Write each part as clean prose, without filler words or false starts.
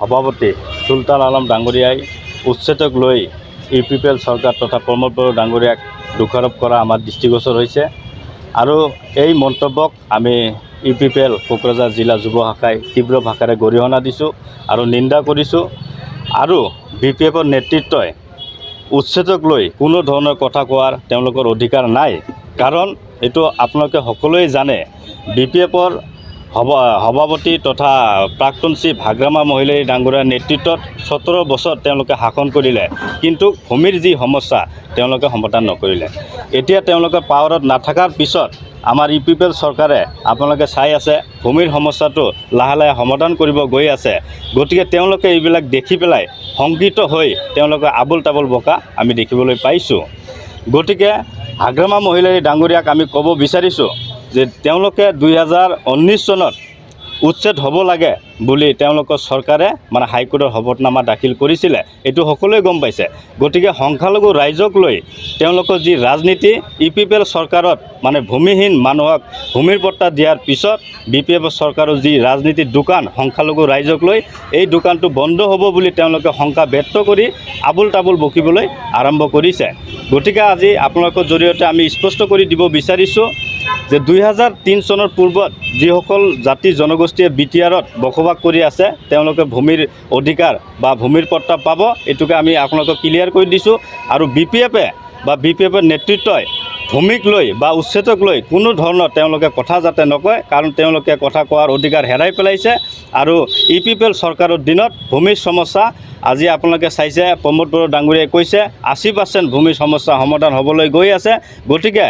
সভাপতি সুলতান আলম ডাঙৰীয়াই উচ্ছেদক লৈ ইউপিপিএল চৰকাৰ তথা প্ৰমোদ বড়ো ডাঙৰীয়াক দোষাৰোপ কৰা আমাৰ দৃষ্টিগোচৰ হৈছে আৰু এই মন্তব্যক আমি ইউপিপিএল কোকৰাঝাৰ জিলা যুৱ শাখাই তীব্ৰ ভাষাৰে গৰিহণা দিছোঁ আৰু নিন্দা কৰিছোঁ আৰু বিপিএফৰ নেতৃত্বই উচ্ছেদক লৈ কোনো ধৰণৰ কথা কোৱাৰ তেওঁলোকৰ অধিকাৰ নাই কাৰণ এইটো আপোনালোকে সকলোৱে জানে বিপিএফৰ সভাপতি তথা প্ৰাক্তন চিফ হাগ্ৰামা মহিলাই ডাঙৰীয়াৰ নেতৃত্বত 17 বছৰ তেওঁলোকে শাসন কৰিলে কিন্তু ভূমিৰ যি সমস্যা তেওঁলোকে সমাধান নকৰিলে এতিয়া তেওঁলোকে পাৱাৰত নাথাকাৰ পিছত আমাৰ ইউপিপিএল চৰকাৰে আপোনালোকে চাই আছে ভূমিৰ সমস্যাটো লাহে লাহে সমাধান কৰিব গৈ আছে গতিকে তেওঁলোকে এইবিলাক দেখি পেলাই সংগীত হৈ তেওঁলোকে আবুল তাবুল বকা আমি দেখিবলৈ পাইছোঁ গতিকে হাগ্ৰামা মহিলাই ডাঙৰীয়াক আমি ক'ব বিচাৰিছোঁ যে তেওঁলোকে 2019 চনত উচ্ছেদ হ'ব লাগে বুলি তেওঁলোকৰ চৰকাৰে মানে হাইকোৰ্টৰ হবতনামা দাখিল কৰিছিলে এইটো সকলোৱে গম পাইছে গতিকে সংখ্যালঘু ৰাইজক লৈ তেওঁলোকৰ যি ৰাজনীতি ইউপিপিএল চৰকাৰত মানে ভূমিহীন মানুহক ভূমিৰ পট্টা দিয়াৰ পিছত বিপিএফ চৰকাৰৰ যি ৰাজনীতিৰ দোকান সংখ্যালঘু ৰাইজক লৈ এই দোকানটো বন্ধ হ'ব বুলি তেওঁলোকে শংকা ব্যক্ত কৰি আবুল তাবুল বকিবলৈ আৰম্ভ কৰিছে গতিকে আজি আপোনালোকৰ জৰিয়তে আমি স্পষ্ট কৰি দিব বিচাৰিছোঁ যে 2003 চনৰ পূৰ্বত যিসকল জাতি জনগোষ্ঠীয়ে বিটিআৰত বসবাস কৰি আছে তেওঁলোকে ভূমিৰ অধিকাৰ বা ভূমিৰ পট্টা পাব এটুকে আমি আপোনালোকক ক্লিয়াৰ কৰি দিছোঁ আৰু বিপিএফৰ নেতৃত্বই ভূমিক লৈ বা উচ্ছেদক লৈ কোনো ধৰণৰ তেওঁলোকে কথা যাতে নকয় কাৰণ তেওঁলোকে কথা কোৱাৰ অধিকাৰ হেৰাই পেলাইছে আৰু ইউপিপিএল চৰকাৰৰ দিনত ভূমিৰ সমস্যা আজি আপোনালোকে চাইছে প্ৰমোদ বড়ো ডাঙৰীয়াই কৈছে 80% ভূমিৰ সমস্যা সমাধান হ'বলৈ গৈ আছে গতিকে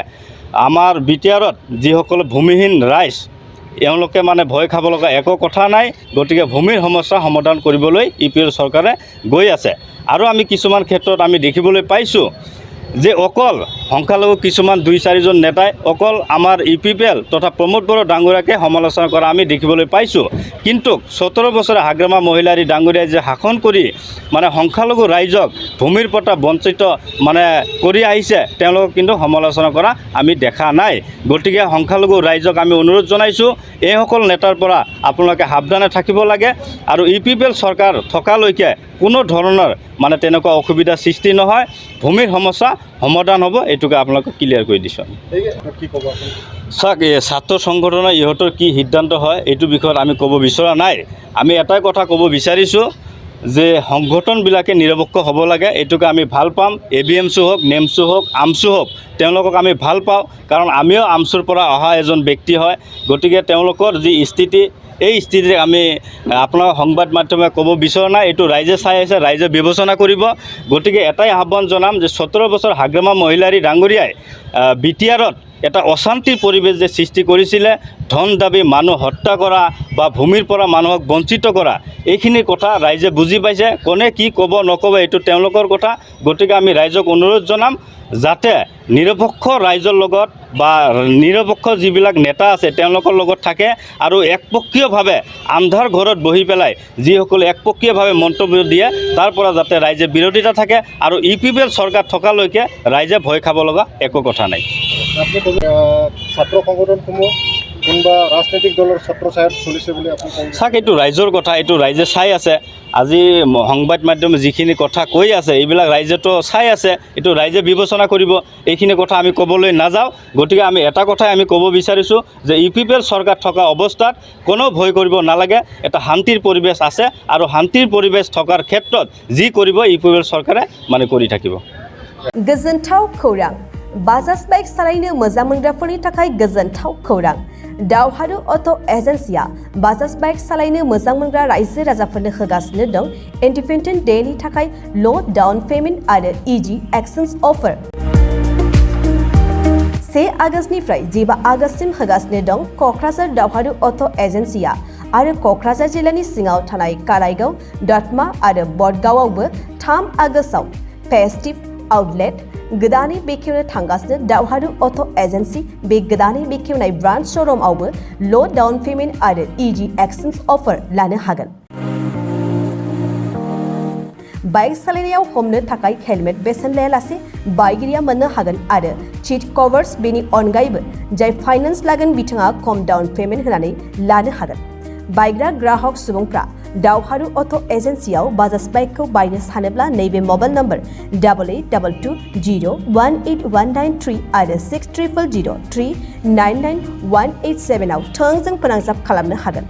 আমাৰ বিটিআৰত যিসকল ভূমিহীন ৰাইজ এওঁলোকে মানে ভয় খাব লগা একো কথা নাই গতিকে ভূমিৰ সমস্যা সমাধান কৰিবলৈ ইউপিপিএল চৰকাৰে গৈ আছে আৰু আমি কিছুমান ক্ষেত্ৰত আমি দেখিবলৈ পাইছোঁ যে অকল সংখ্যালঘু কিছুমান 2-4 জন নেতাই অকল আমাৰ ইউপিপিএল তথা প্ৰমোদ বড়ো ডাঙৰীয়াকে সমালোচনা কৰা আমি দেখিবলৈ পাইছোঁ কিন্তু 17 বছৰে হাগ্ৰামা মহিলাৰী ডাঙৰীয়াই যে শাসন কৰি মানে সংখ্যালঘু ৰাইজক ভূমিৰ পট্টা বঞ্চিত মানে কৰি আহিছে তেওঁলোকক কিন্তু সমালোচনা কৰা আমি দেখা নাই গতিকে সংখ্যালঘু ৰাইজক আমি অনুৰোধ জনাইছোঁ এইসকল নেতাৰ পৰা আপোনালোকে সাৱধানে থাকিব লাগে আৰু ইউপিপিএল চৰকাৰ থকালৈকে কোনো ধৰণৰ মানে তেনেকুৱা অসুবিধা সৃষ্টি নহয় ভূমিৰ সমস্যা সমাধান হ'ব এইটোকে আপোনালোকক ক্লিয়াৰ কৰি দিছোঁ চাওক ছাত্ৰ সংগঠনৰ ইহঁতৰ কি সিদ্ধান্ত হয় এইটো বিষয়ত আমি ক'ব বিচৰা নাই আমি এটাই কথা ক'ব বিচাৰিছোঁ যে সংগঠনবিলাকে নিৰপেক্ষ হ'ব লাগে এইটোকে আমি ভাল পাম এবিএমচু হওক নেমচু হওক আমচু হওক তেওঁলোকক আমি ভাল পাওঁ কাৰণ আমিও আমচুৰ পৰা অহা এজন ব্যক্তি হয় গতিকে তেওঁলোকৰ যি স্থিতি এই স্থিতিত আমি আপোনাৰ সংবাদ মাধ্যমে ক'ব বিচৰা নাই এইটো ৰাইজে চাই আছে ৰাইজে বিবেচনা কৰিব গতিকে এটাই আহ্বান জনাম যে 17 বছৰ হাগ্ৰামা মহিলাৰী ডাঙৰীয়াই বিটিআৰত এটা অশান্তিৰ পৰিৱেশ যে সৃষ্টি কৰিছিলে ধন দাবী মানুহ হত্যা কৰা বা ভূমিৰ পৰা মানুহক বঞ্চিত কৰা এইখিনি কথা ৰাইজে বুজি পাইছে কোনে কি ক'ব নক'ব এইটো তেওঁলোকৰ কথা গতিকে আমি ৰাইজক অনুৰোধ জনাম যাতে নিৰপেক্ষ ৰাইজৰ লগত বা নিৰপেক্ষ যিবিলাক নেতা আছে তেওঁলোকৰ লগত থাকে আৰু একপক্ষীয়ভাৱে আন্ধাৰ ঘৰত বহি পেলাই যিসকলে একপক্ষীয়ভাৱে মন্তব্য দিয়ে তাৰ পৰা যাতে ৰাইজে বিৰোধিতা থাকে আৰু ইউপিপিএল চৰকাৰ থকালৈকে ৰাইজে ভয় খাব লগা একো কথা নাই ছাত্ৰ সংগঠনসমূহ কোনোবা ৰাজনৈতিক দলৰ ছত্ৰছায়াত চলিছে বুলি আপুনি চাওক এইটো ৰাইজৰ কথা এইটো ৰাইজে চাই আছে আজি সংবাদ মাধ্যমে যিখিনি কথা কৈ আছে এইবিলাক ৰাইজেতো চাই আছে এইটো ৰাইজে বিবেচনা কৰিব এইখিনি কথা আমি ক'বলৈ নাযাওঁ গতিকে আমি এটা কথাই আমি ক'ব বিচাৰিছোঁ যে ইউপিপিএল চৰকাৰ থকা অৱস্থাত কোনো ভয় কৰিব নালাগে এটা শান্তিৰ পৰিৱেশ আছে আৰু শান্তিৰ পৰিৱেশ থকাৰ ক্ষেত্ৰত যি কৰিব ইউপিপিএল চৰকাৰে মানে কৰি থাকিব गोजोनथाव खौरां बाजाज बाइक सालायनो मोजां मोनग्राफोरनि थाखाय गोजोनथाव खौरां दावहारु अट' एजेन्सिया बाजाज बाइक सालायनो मोजां मोनग्रा रायजो राजाफोरनो होगासिनो दं इन्डिपेन्डेन्ट डेनि थाखाय ल' डाउन पेमेन्ट आरो इजि एक्सचेन्ज अफार 1 आगस्तनिफ्राय 15 आगस्तसिम होगासिनो दं क'क्राझार दावहारु अट' एजेन्सिया आरो क'क्राझार जिल्लानि सिङाव थानाय काराइगाव दतमा आरो बडगावआवबो 3 आगस्टआव फेस्टिभ आउटलेट गोदानै बेखेवनो थांगासिनो दावहारु अट' एजेन्सि बे गोदानै बेखेवनाय ब्रान्च श'रुमआवबो ल' डाउन पेमेन्ट आरो इजि एक्सचेन्ज अफार लानो हागोन बाइक सालायनायाव हमनो थाखाय हेलमेट बेसेन लायालासे बाइगिरिया मोननो हागोन आरो सीट कभार्स बेनि अनगायैबो जाय फाइनान्स लागोन बिथाङा खम डाउन पेमेन्ट होनानै लानो हागोन बाइग्रा ग्राहक सुबुंफ्रा दावहारु अट' एजेन्सियाव बाजाज बाइकखौ बायनो सानोब्ला नैबे मबाइल नम्बर 8822018193 आरो 6300399187 आव थोंजों फोनांजाब खालामनो हागोन।